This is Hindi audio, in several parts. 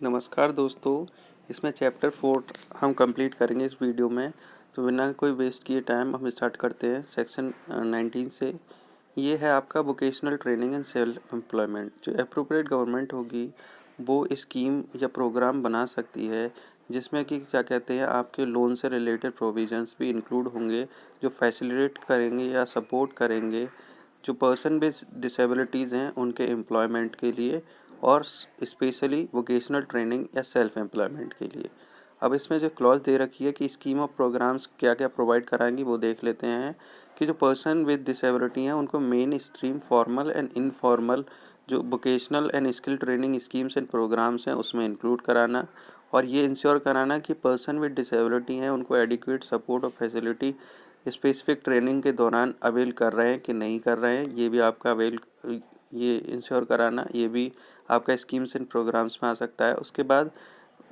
नमस्कार दोस्तों, इसमें चैप्टर 4 हम कंप्लीट करेंगे इस वीडियो में। तो बिना कोई वेस्ट किए टाइम हम स्टार्ट करते हैं सेक्शन 19 से। ये है आपका vocational training and self employment. जो एप्रोप्रिएट गवर्नमेंट होगी वो स्कीम या प्रोग्राम बना सकती है जिसमें कि क्या कहते हैं आपके लोन से रिलेटेड प्रोविजंस भी इंक्लूड होंगे, जो फैसिलिटेट करेंगे या सपोर्ट करेंगे जो पर्सन विद डिसेबिलिटीज़ हैं उनके एम्प्लॉयमेंट के लिए, और स्पेशली वोकेशनल ट्रेनिंग या सेल्फ एम्प्लॉयमेंट के लिए। अब इसमें जो क्लॉज दे रखी है कि स्कीम ऑफ प्रोग्राम्स क्या क्या प्रोवाइड कराएंगी वो देख लेते हैं। कि जो पर्सन विद डिसेबिलिटी हैं उनको mainstream formal and informal जो vocational and skill training schemes and programmes हैं उसमें इंक्लूड कराना, और ये इंश्योर कराना कि पर्सन विद डिसेबिलिटी हैं उनको एडिक्वेट सपोर्ट और फैसिलिटी स्पेसिफिक ट्रेनिंग के दौरान अवेल कर रहे हैं कि नहीं कर रहे हैं, ये भी आपका ये इंश्योर कराना, ये भी आपका स्कीम्स एंड प्रोग्राम्स में आ सकता है। उसके बाद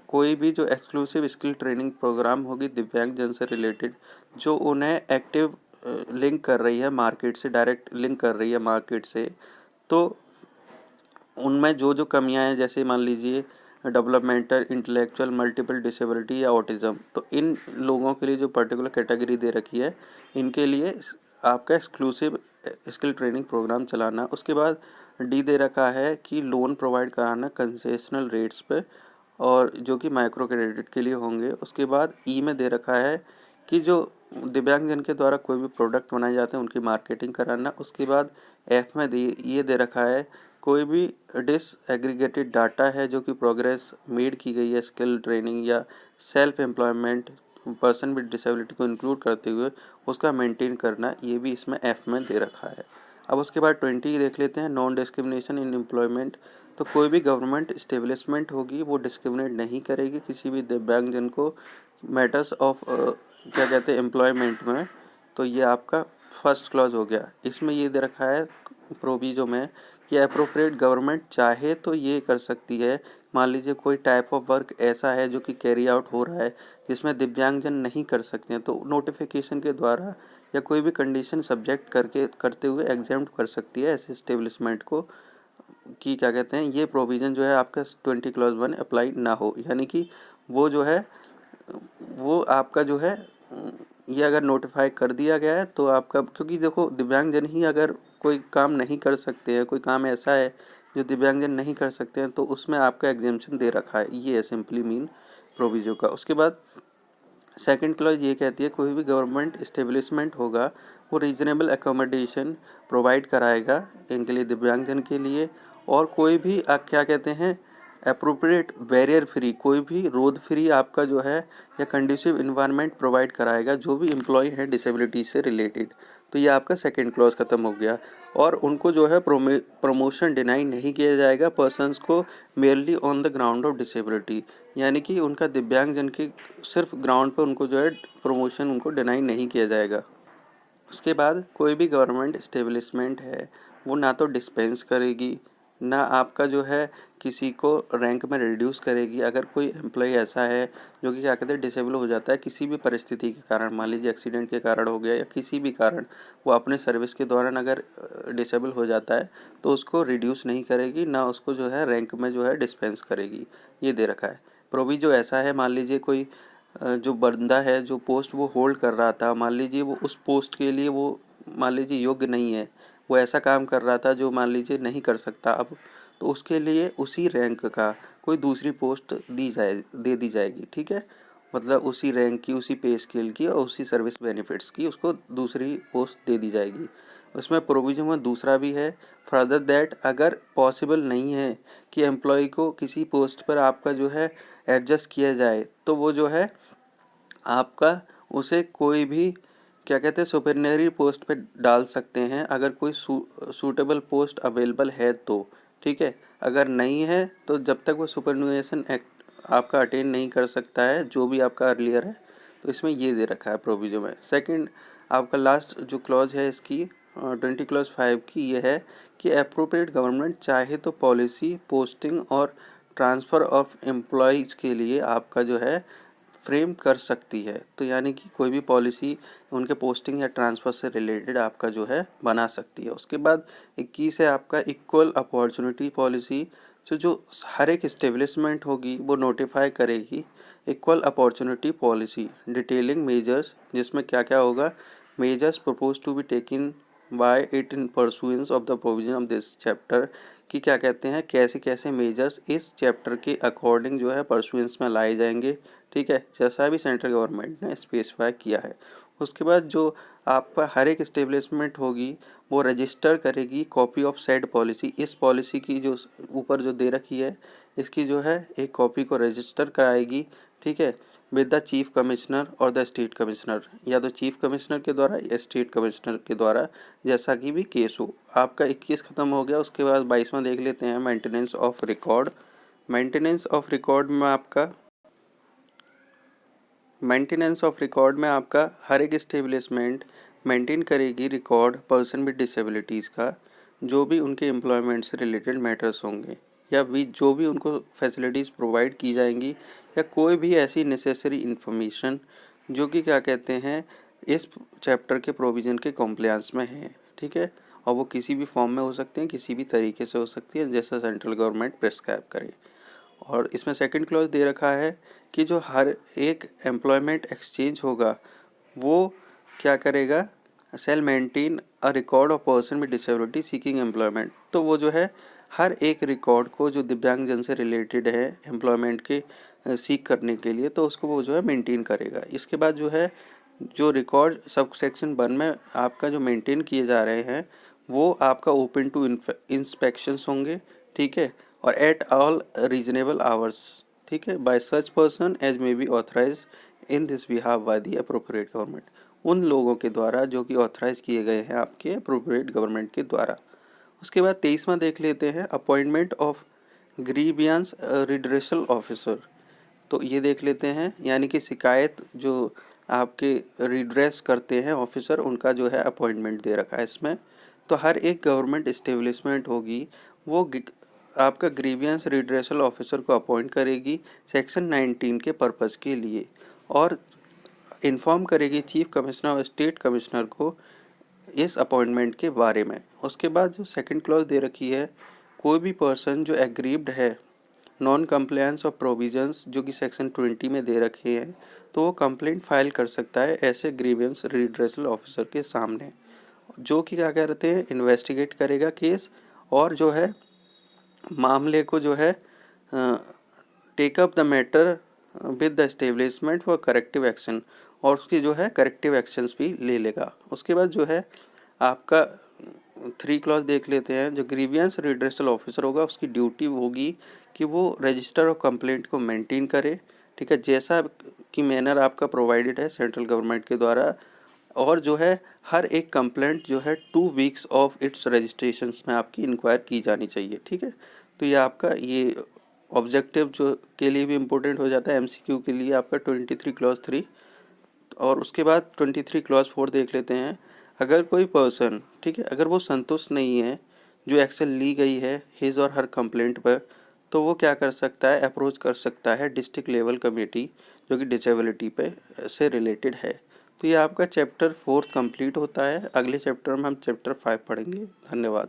कोई भी जो एक्सक्लूसिव स्किल ट्रेनिंग प्रोग्राम होगी दिव्यांग जन से रिलेटेड, जो उन्हें एक्टिव लिंक कर रही है मार्केट से, डायरेक्ट लिंक कर रही है मार्केट से, तो उनमें जो जो कमियां हैं, जैसे मान लीजिए डेवलपमेंटल, इंटेलेक्चुअल, मल्टीपल डिसेबिलिटी या ऑटिज़म, तो इन लोगों के लिए जो पर्टिकुलर कैटेगरी दे रखी है इनके लिए आपका एक्सक्लूसिव स्किल ट्रेनिंग प्रोग्राम चलाना। उसके बाद डी दे रखा है कि लोन प्रोवाइड कराना कंसेशनल रेट्स पे, और जो कि माइक्रो क्रेडिट के लिए होंगे। उसके बाद ई में दे रखा है कि जो दिव्यांगजन के द्वारा कोई भी प्रोडक्ट बनाए जाते हैं उनकी मार्केटिंग कराना। उसके बाद एफ में ये दे रखा है कोई भी डिसएग्रीगेटेड डाटा है जो कि प्रोग्रेस मेड की गई है स्किल ट्रेनिंग या self employment person with disability को इंक्लूड करते हुए उसका मेंटेन करना, ये भी इसमें एफ में दे रखा है। अब उसके बाद 20 देख लेते हैं, नॉन डिस्क्रिमिनेशन इन एम्प्लॉयमेंट। तो कोई भी गवर्नमेंट इस्टेब्लिशमेंट होगी वो डिस्क्रिमिनेट नहीं करेगी किसी भी दिव्यांगजन को मैटर्स ऑफ क्या कहते हैं एम्प्लॉयमेंट में। तो ये आपका फर्स्ट क्लॉज हो गया। इसमें ये दे रखा है प्रोविजो में कि अप्रोप्रिएट गवर्नमेंट चाहे तो ये कर सकती है, मान लीजिए कोई टाइप ऑफ वर्क ऐसा है जो कि कैरी आउट हो रहा है जिसमें दिव्यांगजन नहीं कर सकते हैं, तो नोटिफिकेशन के द्वारा या कोई भी कंडीशन सब्जेक्ट करके करते हुए एग्जाम्प्ट कर सकती है ऐसे इस्टेब्लिशमेंट को, कि क्या कहते हैं ये प्रोविज़न जो है आपका 20 क्लॉज 1 अप्लाई ना हो। यानी कि वो जो है वो आपका जो है ये अगर नोटिफाई कर दिया गया है तो आपका, क्योंकि देखो दिव्यांगजन ही अगर कोई काम नहीं कर सकते हैं, कोई काम ऐसा है जो दिव्यांगजन नहीं कर सकते हैं, तो उसमें आपका एग्जेम्पशन दे रखा है। ये है सिंपली मीन प्रोविजो का। उसके बाद सेकंड क्लॉज ये कहती है कोई भी गवर्नमेंट इस्टेब्लिशमेंट होगा वो रीजनेबल एकोमोडेशन प्रोवाइड कराएगा इनके लिए, दिव्यांगजन के लिए। और कोई भी क्या कहते हैं अप्रोप्रिएट बैरियर फ्री, कोई भी रोड फ्री आपका जो है या कंडीसिव इन्वायरमेंट प्रोवाइड कराएगा जो भी एम्प्लॉय है डिसेबिलिटी से रिलेटेड। तो ये आपका सेकंड क्लॉज खत्म हो गया। और उनको जो है प्रमोशन डिनाई नहीं किया जाएगा पर्सन्स को merely on the ground of disability, यानी कि उनका दिव्यांगजन के सिर्फ ग्राउंड पर उनको जो है प्रमोशन उनको डिनाई नहीं किया जाएगा। उसके बाद कोई भी गवर्नमेंट इस्टेब्लिशमेंट है वो ना तो डिस्पेंस करेगी ना आपका जो है किसी को रैंक में रिड्यूस करेगी। अगर कोई एम्प्लॉय ऐसा है जो कि क्या कहते हैं डिसेबल हो जाता है किसी भी परिस्थिति के कारण, मान लीजिए एक्सीडेंट के कारण हो गया या किसी भी कारण वो अपने सर्विस के दौरान अगर डिसेबल हो जाता है, तो उसको रिड्यूस नहीं करेगी ना उसको जो है रैंक में जो है डिस्पेंस करेगी। ये दे रखा है। प्रोविजो ऐसा है, मान लीजिए कोई जो बंदा है जो पोस्ट वो होल्ड कर रहा था, मान लीजिए वो उस पोस्ट के लिए वो मान लीजिए योग्य नहीं है, वो ऐसा काम कर रहा था जो मान लीजिए नहीं कर सकता अब, तो उसके लिए उसी रैंक का कोई दूसरी पोस्ट दे दी जाएगी। ठीक है, मतलब उसी रैंक की, उसी पे स्केल की और उसी सर्विस बेनिफिट्स की उसको दूसरी पोस्ट दे दी जाएगी। उसमें प्रोविजन में दूसरा भी है, फर्दर दैट अगर पॉसिबल नहीं है कि एम्प्लॉय को किसी पोस्ट पर आपका जो है एडजस्ट किया जाए, तो वो जो है आपका उसे कोई भी क्या कहते हैं सुपरनरी पोस्ट पे डाल सकते हैं अगर कोई सूटेबल पोस्ट अवेलेबल है तो। ठीक है, अगर नहीं है तो जब तक वो सुपरनुएशन एक्ट आपका अटेन नहीं कर सकता है जो भी आपका अर्लियर है, तो इसमें ये दे रखा है प्रोविजन में। सेकंड आपका लास्ट जो क्लॉज है इसकी 20 क्लॉज 5 की ये है कि अप्रोप्रिएट गवर्नमेंट चाहे तो पॉलिसी पोस्टिंग और ट्रांसफ़र ऑफ एम्प्लॉयज़ के लिए आपका जो है फ्रेम कर सकती है। तो यानी कि कोई भी पॉलिसी उनके पोस्टिंग या ट्रांसफ़र से रिलेटेड आपका जो है बना सकती है। उसके बाद 21 है आपका इक्वल अपॉर्चुनिटी पॉलिसी। तो जो हर एक इस्टेब्लिशमेंट होगी वो नोटिफाई करेगी equal opportunity policy detailing measures, जिसमें क्या क्या होगा, measures propose to be taken by it in pursuance of the provision of this chapter, कि क्या कहते हैं कैसे कैसे मेजर्स इस चैप्टर के अकॉर्डिंग जो है परसुएंस में लाए जाएंगे। ठीक है, जैसा भी सेंट्रल गवर्नमेंट ने स्पेसिफाई किया है। उसके बाद जो आपका हर एक इस्टेब्लिशमेंट होगी वो रजिस्टर करेगी कॉपी ऑफ सेड पॉलिसी, इस पॉलिसी की जो ऊपर जो दे रखी है इसकी जो है एक कॉपी को रजिस्टर कराएगी। ठीक है, विद द चीफ कमिश्नर और द स्टेट कमिश्नर, या तो चीफ कमिश्नर के द्वारा या स्टेट कमिश्नर के द्वारा, जैसा कि भी केस हो। आपका 21 खत्म हो गया, उसके बाद 22वां देख लेते हैं, maintenance of record. Maintenance of record में आपका हर एक इस्टेब्लिशमेंट मेंटेन करेगी रिकॉर्ड पर्सन विद डिसेबिलिटीज़ का, जो भी उनके एम्प्लॉयमेंट से रिलेटेड मैटर्स होंगे, या भी जो भी उनको फैसिलिटीज़ प्रोवाइड की जाएंगी, या कोई भी ऐसी नेसेसरी इन्फॉर्मेशन जो कि क्या कहते हैं इस चैप्टर के प्रोविज़न के कॉम्प्लायंस में है। ठीक है, और वो किसी भी फॉर्म में हो सकते हैं, किसी भी तरीके से हो सकती है, जैसा सेंट्रल गवर्नमेंट प्रेस्क्राइब करे। और इसमें सेकंड क्लॉज दे रखा है कि जो हर एक एम्प्लॉयमेंट एक्सचेंज होगा वो क्या करेगा, shall maintain a record of person with disability seeking employment. तो वो जो है हर एक रिकॉर्ड को जो दिव्यांग जन से रिलेटेड है एम्प्लॉयमेंट के सीख करने के लिए, तो उसको वो जो है मेंटेन करेगा। इसके बाद जो है जो रिकॉर्ड सब सेक्शन 1 में आपका जो मेंटेन किए जा रहे हैं वो आपका ओपन टू इंस्पेक्शंस होंगे। ठीक है, और एट ऑल रीजनेबल आवर्स। ठीक है, by such person as may be authorise in this behalf by the appropriate government, उन लोगों के द्वारा जो कि ऑथराइज किए गए हैं आपके अप्रोप्रिएट गवर्नमेंट के द्वारा। उसके बाद 23वां देख लेते हैं, appointment of grievance redressal officer. तो ये देख लेते हैं, यानी कि शिकायत जो आपके रिड्रेस करते हैं ऑफिसर, उनका जो है अपॉइंटमेंट दे रखा है इसमें। तो हर एक गवर्नमेंट इस्टेब्लिशमेंट होगी वो आपका ग्रीवियंस रिड्रेसल ऑफिसर को अपॉइंट करेगी सेक्शन 19 के पर्पज़ के लिए, और इन्फॉर्म करेगी चीफ कमिश्नर और स्टेट कमिश्नर को इस अपॉइंटमेंट के बारे में। उसके बाद जो सेकंड क्लॉज दे रखी है, कोई भी पर्सन जो एग्रीव्ड है नॉन कंप्लायंस ऑफ प्रोविजंस जो कि सेक्शन 20 में दे रखे हैं, तो वो कंप्लेंट फाइल कर सकता है ऐसे ग्रीवियंस रिड्रेसल ऑफिसर के सामने, जो कि क्या कहते हैं इन्वेस्टिगेट करेगा केस, और जो है मामले को जो है take up the matter with the establishment for corrective action, और उसकी जो है करेक्टिव एक्शंस भी ले लेगा। उसके बाद जो है आपका 3 क्लॉज देख लेते हैं, जो ग्रीवियंस रिड्रेसल ऑफिसर होगा उसकी ड्यूटी होगी कि वो रजिस्टर और कंप्लेंट को मेंटेन करे। ठीक है, जैसा कि मैनर आपका प्रोवाइडेड है सेंट्रल गवर्नमेंट के द्वारा, और जो है हर एक कंप्लेंट जो है 2 वीक्स ऑफ इट्स रजिस्ट्रेशंस में आपकी इंक्वायर की जानी चाहिए। ठीक है, तो ये आपका ये ऑब्जेक्टिव जो के लिए भी इम्पोर्टेंट हो जाता है, एमसीक्यू के लिए आपका 23 क्लॉज 3। और उसके बाद 23 क्लॉज 4 देख लेते हैं, अगर कोई पर्सन, ठीक है, अगर वो संतुष्ट नहीं है जो एक्शन ली गई है हिज और हर कंप्लेंट पर, तो वो क्या कर सकता है, अप्रोच कर सकता है डिस्ट्रिक्ट लेवल कमेटी जो कि डिसेबिलिटी पे से रिलेटेड है। तो ये आपका चैप्टर 4 कंप्लीट होता है। अगले चैप्टर में हम चैप्टर 5 पढ़ेंगे। धन्यवाद।